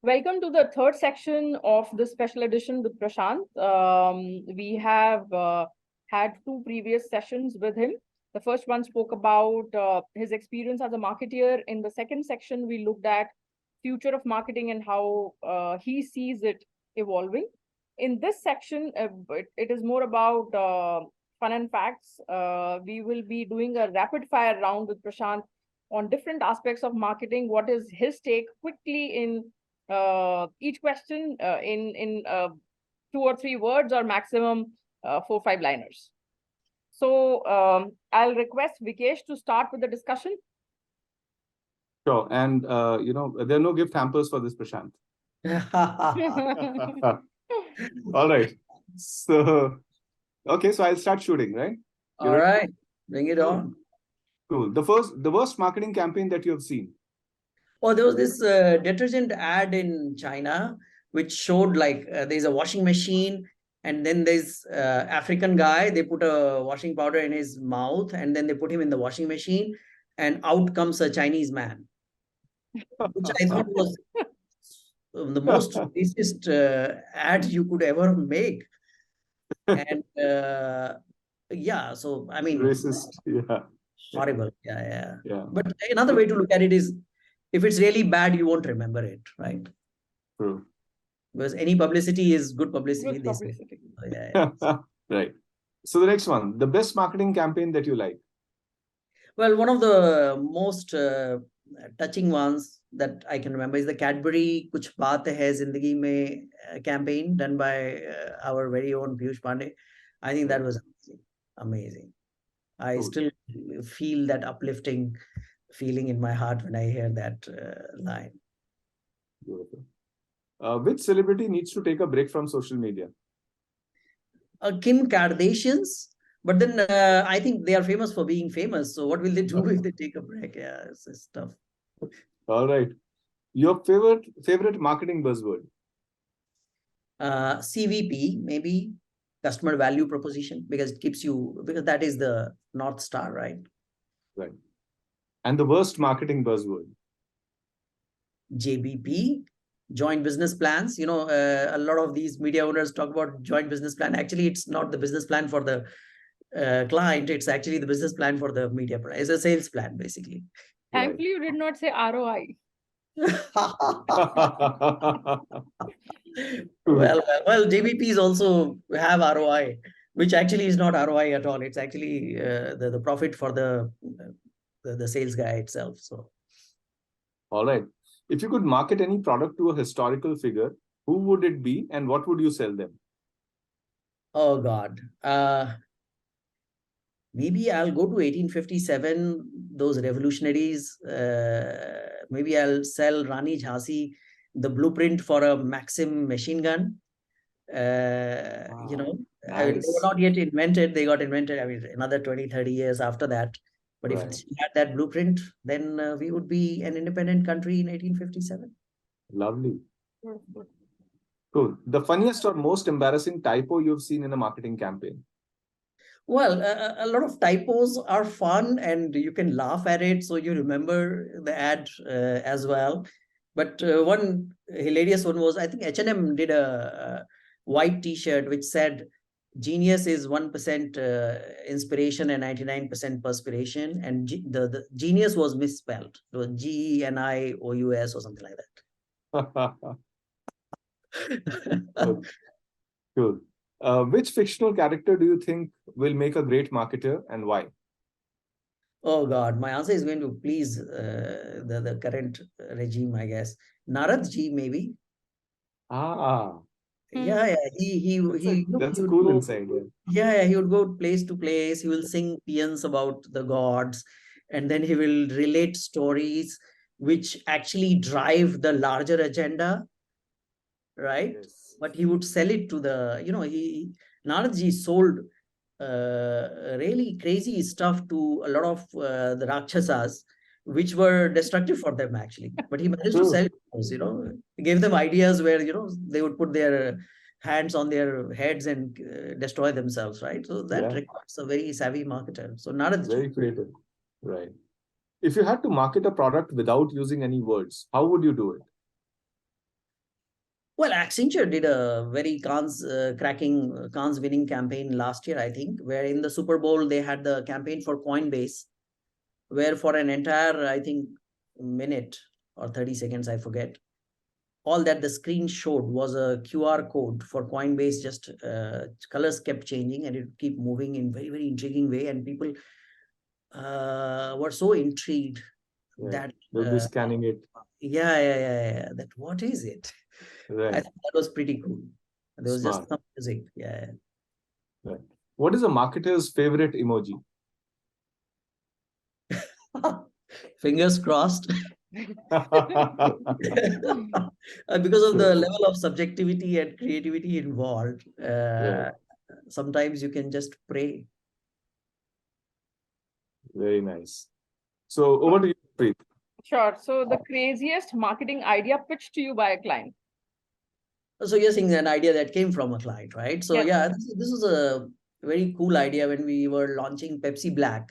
Welcome to the third section of the special edition with Prashant. We have had two previous sessions with him. The first one spoke about his experience as a marketeer. In the second section, we looked at future of marketing and how he sees it evolving. In this section, it is more about fun and facts. We will be doing a rapid fire round with Prashant on different aspects of marketing. What is his take quickly in each question in 2 or 3 words or maximum 4 or 5 liners. So I'll request Vikesh to start with the discussion. Sure. And, there are no gift hampers for this, Prashant. All right. So, okay, so I'll start shooting, right? All right, bring it on. Cool. The worst marketing campaign that you have seen. Oh, there was this detergent ad in China, which showed like there's a washing machine, and then there's African guy. They put a washing powder in his mouth, and then they put him in the washing machine, and out comes a Chinese man, which I thought was the most racist ad you could ever make. And yeah, so I mean, Racist. Yeah. horrible. Yeah. Yeah. But another way to look at it is, if it's really bad, you won't remember it, right? True. Because any publicity is good publicity. Good publicity. Yeah. Right. So the next one, the best marketing campaign that you like. Well, one of the most touching ones that I can remember is the Cadbury Kuch Baat Hai Zindagi Mein campaign done by our very own Piyush Pandey. I think that was amazing. I still feel that uplifting feeling in my heart when I hear that line. Beautiful. Which celebrity needs to take a break from social media? Kim Kardashians, but then I think they are famous for being famous. So what will they do if they take a break? Yeah, it's tough. All right. Your favorite marketing buzzword? CVP, maybe customer value proposition, because it keeps you, because that is the North Star, right? Right. And the worst marketing buzzword? JBP, joint business plans. You know, a lot of these media owners talk about joint business plan. Actually, it's not the business plan for the client. It's actually the business plan for the media. It's a sales plan, basically. Thankfully, you did not say ROI. well, JBPs also have ROI, which actually is not ROI at all. It's actually the profit for the sales guy itself. So, all right. If you could market any product to a historical figure, who would it be and what would you sell them? Oh God. Maybe I'll go to 1857, those revolutionaries. Maybe I'll sell Rani Jhansi the blueprint for a Maxim machine gun. You know, I mean, they were not yet invented. They got invented, I mean, another 20, 30 years after that. But if it had that blueprint, then we would be an independent country in 1857. Lovely. Cool. The funniest or most embarrassing typo you've seen in a marketing campaign? Well, a lot of typos are fun and you can laugh at it. So you remember the ad as well. But one hilarious one was, I think H&M did a white t-shirt which said, genius is 1% inspiration and 99% perspiration. And the genius was misspelled. It was GENIOUS or something like that. Cool. Which fictional character do you think will make a great marketer and why? Oh God, my answer is going to please the current regime, I guess. Narad ji, maybe. Yeah, that's cool inside. Yeah, he would go place to place. He will sing paeans about the gods, and then he will relate stories which actually drive the larger agenda, right? Yes. But he would sell it to the, Narad ji sold really crazy stuff to a lot of the Rakshasas, which were destructive for them actually. But he managed to sell those, he gave them ideas where, they would put their hands on their heads and destroy themselves, right? So that requires a very savvy marketer. So Narad, very creative, right? If you had to market a product without using any words, how would you do it? Well, Accenture did a very Cannes winning campaign last year, I think, where in the Super Bowl they had the campaign for Coinbase, where for an entire, I think, minute or 30 seconds, I forget, all that the screen showed was a QR code for Coinbase. Just colors kept changing and it would keep moving in very, very intriguing way. And people were so intrigued that They'll be scanning it. yeah. That what is it? I Right. thought that was pretty cool. There was just Smart. some music. Yeah. Right. What is a marketer's favorite emoji? Fingers crossed. Because of the level of subjectivity and creativity involved, Right. sometimes you can just pray. Very nice. So over to you, Preet. Sure. So the craziest marketing idea pitched to you by a client. So you're saying an idea that came from a client, right? So Yes. yeah, this was a very cool idea when we were launching Pepsi Black.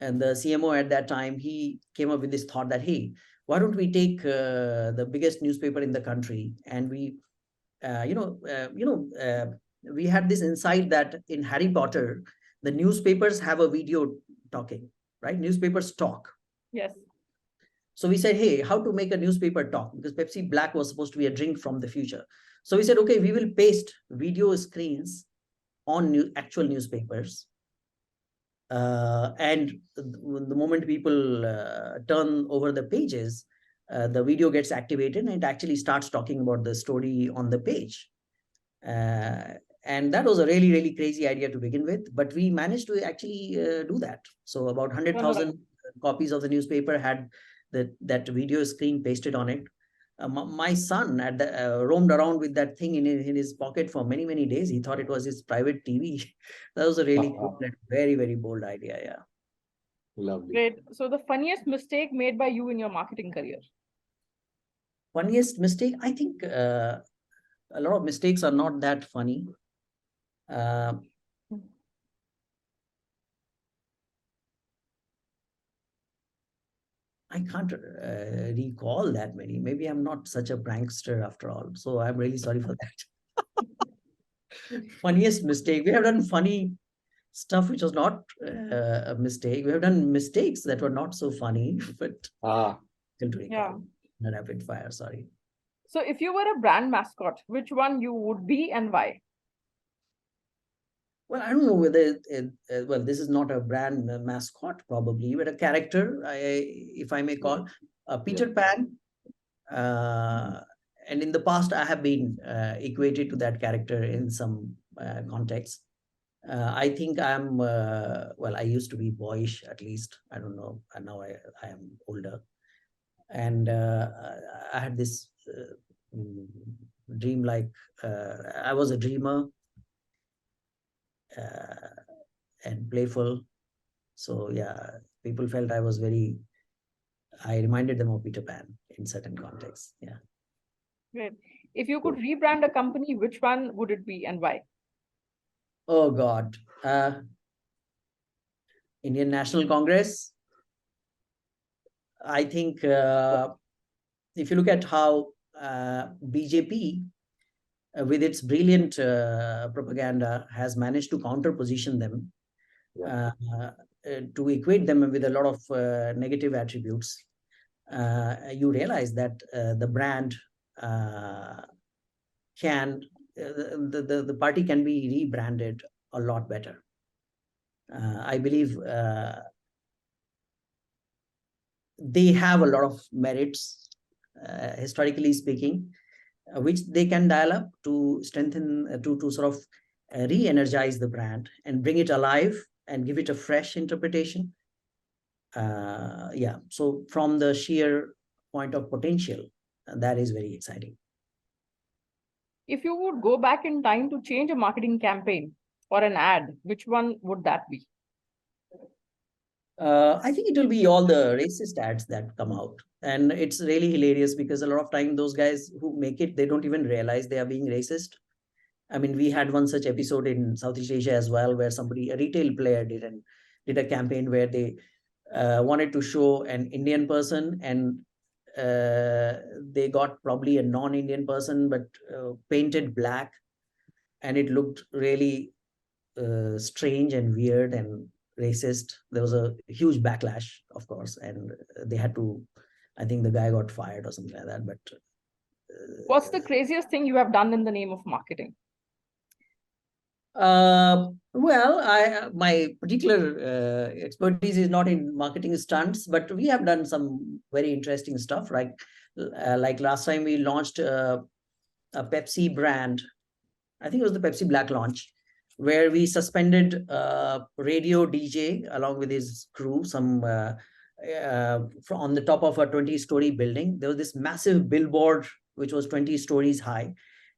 And the CMO at that time, he came up with this thought that, hey, why don't we take the biggest newspaper in the country and we, we had this insight that in Harry Potter, the newspapers have a video talking, right? Newspapers talk. Yes. So we said, hey, how to make a newspaper talk? Because Pepsi Black was supposed to be a drink from the future. So we said, okay, we will paste video screens on actual newspapers. And the moment people turn over the pages, the video gets activated and it actually starts talking about the story on the page. And that was a really, really crazy idea to begin with, but we managed to actually do that. So about 100,000 copies of the newspaper had that video screen pasted on it. My son roamed around with that thing in his pocket for many, many days. He thought it was his private TV. That was a really cool and very, very bold idea. Yeah. Lovely. Great. So the funniest mistake made by you in your marketing career? Funniest mistake? I think a lot of mistakes are not that funny. I can't recall that many. Maybe I'm not such a prankster after all. So I'm really sorry for that. Funniest mistake. We have done funny stuff which was not a mistake. We have done mistakes that were not so funny, but still to recall. Yeah. Rapid fire, sorry. So if you were a brand mascot, which one you would be and why? Well, I don't know whether well, this is not a brand mascot probably, but a character, if I may call, Peter Pan. And in the past, I have been equated to that character in some context. I think I'm, well, I used to be boyish at least. I don't know. And now I am older. And I had this dream like, I was a dreamer. And playful. So yeah, people felt I reminded them of Peter Pan in certain contexts. Yeah. Great. If you could rebrand a company, which one would it be and why? Oh God. Indian National Congress. I think if you look at how BJP with its brilliant propaganda has managed to counter position them, to equate them with a lot of negative attributes, you realize that the brand the party can be rebranded a lot better. I believe they have a lot of merits, historically speaking, which they can dial up to strengthen, to sort of re-energize the brand and bring it alive and give it a fresh interpretation. Yeah, so from the sheer point of potential, that is very exciting. If you would go back in time to change a marketing campaign or an ad, which one would that be? I think it will be all the racist ads that come out. And it's really hilarious because a lot of time those guys who make it, they don't even realize they are being racist. I mean, we had one such episode in Southeast Asia as well, where a retail player did a campaign where they wanted to show an Indian person and they got probably a non-Indian person, but painted black, and it looked really strange and weird and racist. There was a huge backlash, of course, and they had to, I think the guy got fired or something like that. But What's the craziest thing you have done in the name of marketing? Well, my particular expertise is not in marketing stunts, but we have done some very interesting stuff. Like last time we launched a Pepsi brand. I think it was the Pepsi Black launch, where we suspended radio DJ along with his crew on the top of a 20-story building. There was this massive billboard which was 20 stories high,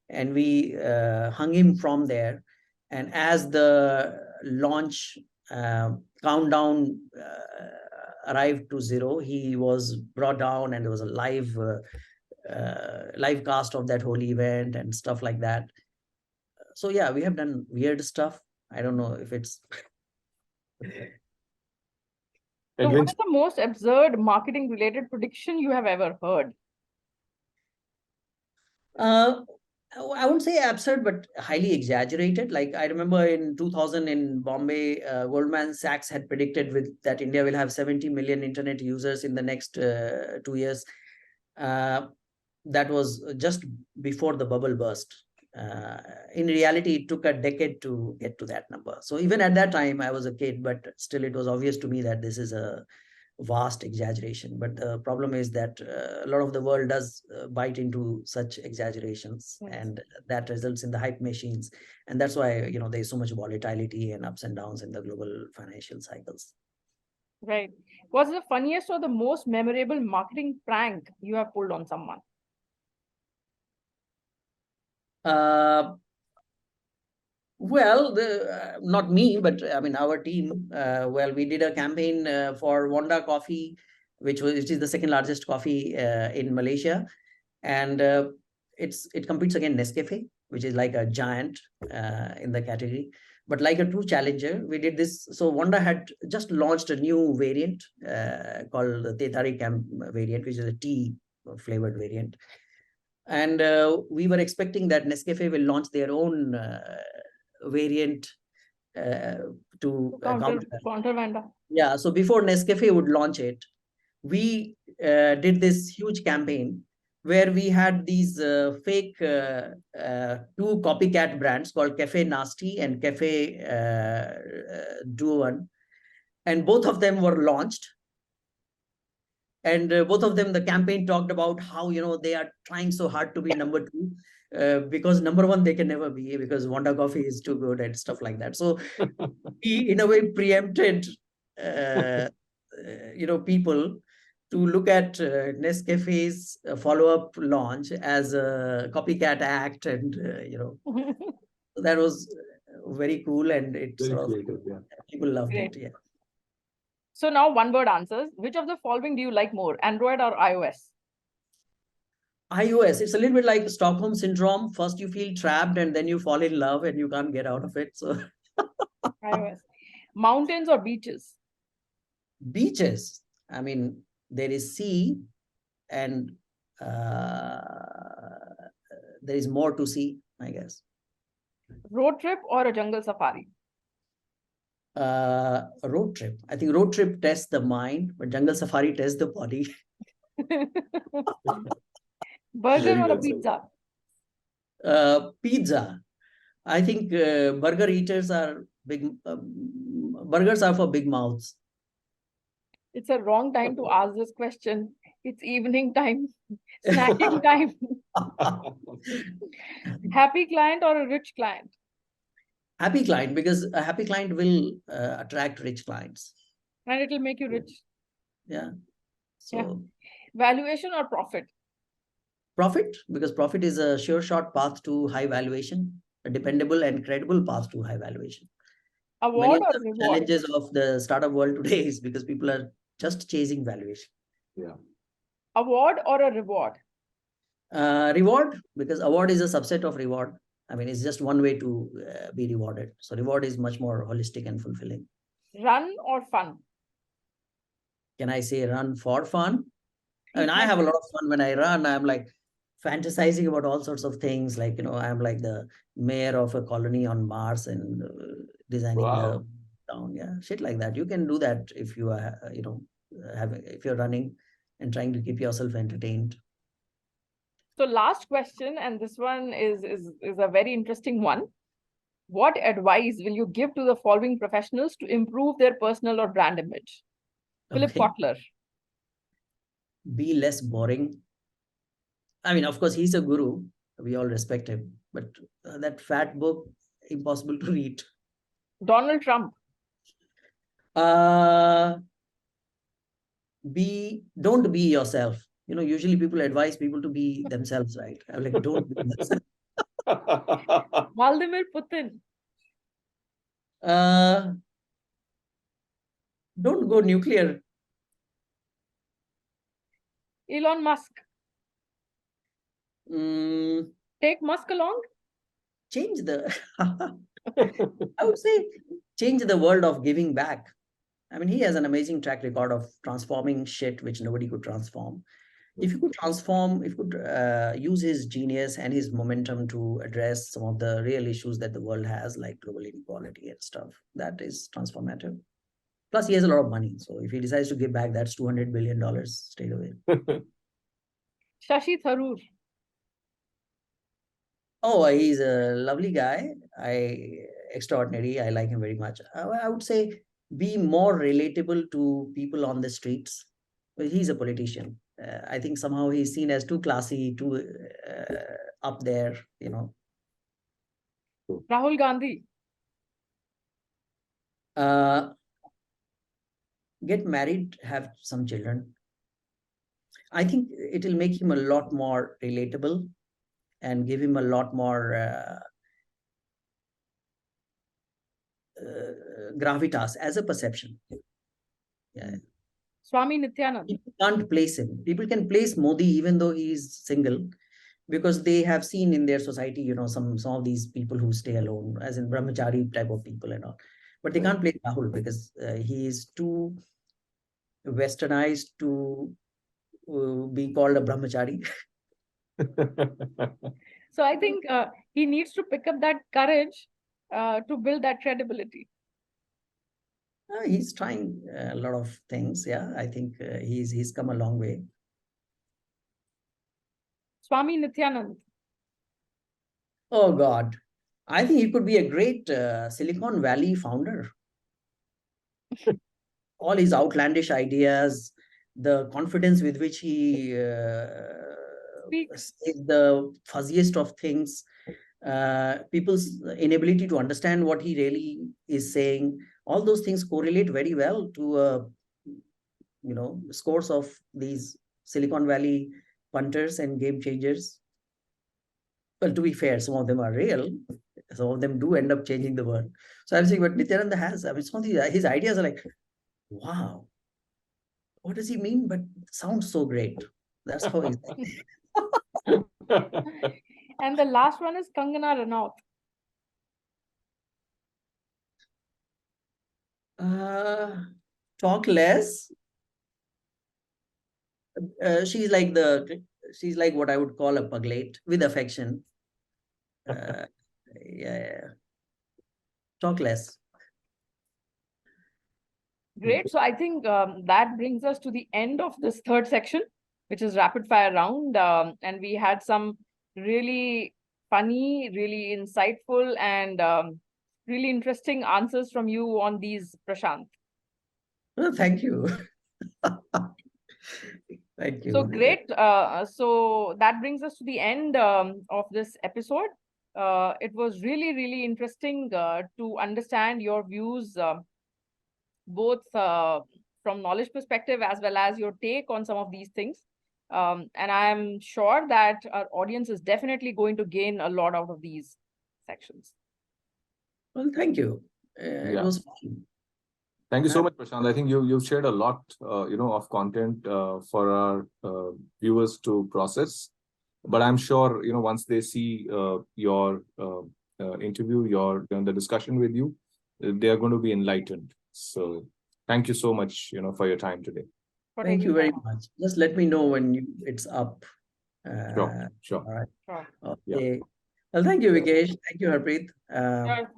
and we hung him from there. And as the launch countdown arrived to 0, he was brought down, and there was a live cast of that whole event and stuff like that. So yeah, we have done weird stuff. I don't know if it's. So what is the most absurd marketing related prediction you have ever heard? I wouldn't say absurd, but highly exaggerated. Like I remember in 2000 in Bombay, Goldman Sachs had predicted that India will have 70 million internet users in the next 2 years. That was just before the bubble burst. In reality, it took a decade to get to that number. So even at that time, I was a kid, but still it was obvious to me that this is a vast exaggeration. But the problem is that a lot of the world does bite into such exaggerations, Yes. and that results in the hype machines. And that's why, there's so much volatility and ups and downs in the global financial cycles. Right. What's the funniest or the most memorable marketing prank you have pulled on someone? Well, not me, but I mean our team. Well, we did a campaign for Wanda Coffee, which is the second largest coffee in Malaysia, and it competes against Nescafe, which is like a giant in the category. But like a true challenger, we did this. So Wanda had just launched a new variant called the Tetari Camp variant, which is a tea flavored variant. And we were expecting that Nescafe will launch their own variant to counter Wanda. Yeah, so before Nescafe would launch it, we did this huge campaign where we had these fake 2 copycat brands called Cafe Nasty and Cafe Duan, and both of them were launched. And both of them, the campaign talked about how, they are trying so hard to be number 2 because number 1 they can never be, because Wanda Coffee is too good and stuff like that. So we, in a way, preempted, people to look at Nescafe's follow-up launch as a copycat act, and that was very cool, and it Very creative, yeah. People loved Great. it. Yeah. So now one word answers. Which of the following do you like more, Android or iOS? iOS, it's a little bit like Stockholm syndrome. First you feel trapped, and then you fall in love and you can't get out of it. So iOS. Mountains or beaches? Beaches. I mean, there is sea, and there is more to see, I guess. Road trip or a jungle safari? Road trip. I think road trip tests the mind, but jungle safari tests the body. Burger or a pizza? Pizza. I think burger eaters are big. Burgers are for big mouths. It's a wrong time to ask this question. It's evening time, snacking time. Happy client or a rich client? Happy client, because a happy client will attract rich clients. And it will make you rich. Yeah. So yeah. Valuation or profit? Profit, because profit is a sure shot path to high valuation, a dependable and credible path to high valuation. Award Many or of the reward? challenges of the startup world today is because people are just chasing valuation. Yeah. Award or a reward? Reward, because award is a subset of reward. I mean, it's just one way to be rewarded. So reward is much more holistic and fulfilling. Run or fun? Can I say run for fun? I mean, I have a lot of fun when I run. I'm like fantasizing about all sorts of things. Like, I'm like the mayor of a colony on Mars and designing Wow. the town. Yeah, shit like that. You can do that if you are, if you're running and trying to keep yourself entertained. So last question, and this one is a very interesting one. What advice will you give to the following professionals to improve their personal or brand image? Philip Okay. Kotler. Be less boring. I mean, of course, he's a guru. We all respect him, but that fat book, impossible to read. Donald Trump. Don't be yourself. Usually people advise people to be themselves, right? I'm like, don't be yourself. Vladimir Putin. Don't go nuclear. Elon Musk. Mm, Take Musk along. change the, I would say, change the world of giving back. I mean, he has an amazing track record of transforming shit which nobody could transform. If you could use his genius and his momentum to address some of the real issues that the world has, like global inequality and stuff, that is transformative. Plus, he has a lot of money. So if he decides to give back, that's $200 billion straight away. Shashi Tharoor. Oh, he's a lovely guy. Extraordinary. I like him very much. I would say be more relatable to people on the streets. Well, he's a politician. I think somehow he's seen as too classy, too up there, Rahul Gandhi. Get married, have some children. I think it'll make him a lot more relatable and give him a lot more gravitas as a perception. Yeah. Swami Nityanand. People can't place him. People can place Modi even though he's single, because they have seen in their society, some of these people who stay alone, as in brahmachari type of people and all. But they can't place Rahul because he is too westernized to be called a brahmachari. So I think he needs to pick up that courage to build that credibility. He's trying a lot of things. Yeah, I think he's come a long way. Swami Nityanand. Oh God, I think he could be a great Silicon Valley founder. All his outlandish ideas, the confidence with which he says the fuzziest of things, people's inability to understand what he really is saying, all those things correlate very well to scores of these Silicon Valley punters and game changers. Well, to be fair, some of them are real. Some of them do end up changing the world. So I'm saying what Nityananda has, I mean, some of his ideas are like, wow, what does he mean? But sounds so great. That's how he's like. And the last one is Kangana Ranaut. Talk less. She's like what I would call a puglet with affection. Yeah. Talk less. Great. So I think that brings us to the end of this third section, which is rapid fire round. And we had some really funny, really insightful, and really interesting answers from you on these, Prashant. Well, thank you. Thank you. So great. So that brings us to the end of this episode. It was really, really interesting to understand your views, both from knowledge perspective as well as your take on some of these things. And I'm sure that our audience is definitely going to gain a lot out of these sections. Well, thank you. It was fun. Thank you so much, Prashant. I think you've shared a lot, of content for our viewers to process. But I'm sure, once they see your interview, the discussion with you, they are going to be enlightened. So thank you so much, for your time today. for Thank taking you very time out. much. Just let me know when it's up. Sure, sure. All right. Sure. Okay. Well, thank you, Vikesh. Thank you, Harpreet. Sure.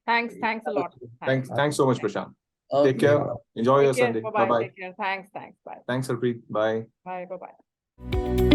Thanks a lot. Thanks so much, Prashant. Okay. Take care. Enjoy your Take care. Sunday. Bye-bye. Bye-bye. Take care. Thanks. Bye. Thanks, Harpreet. Bye. Bye. Bye-bye.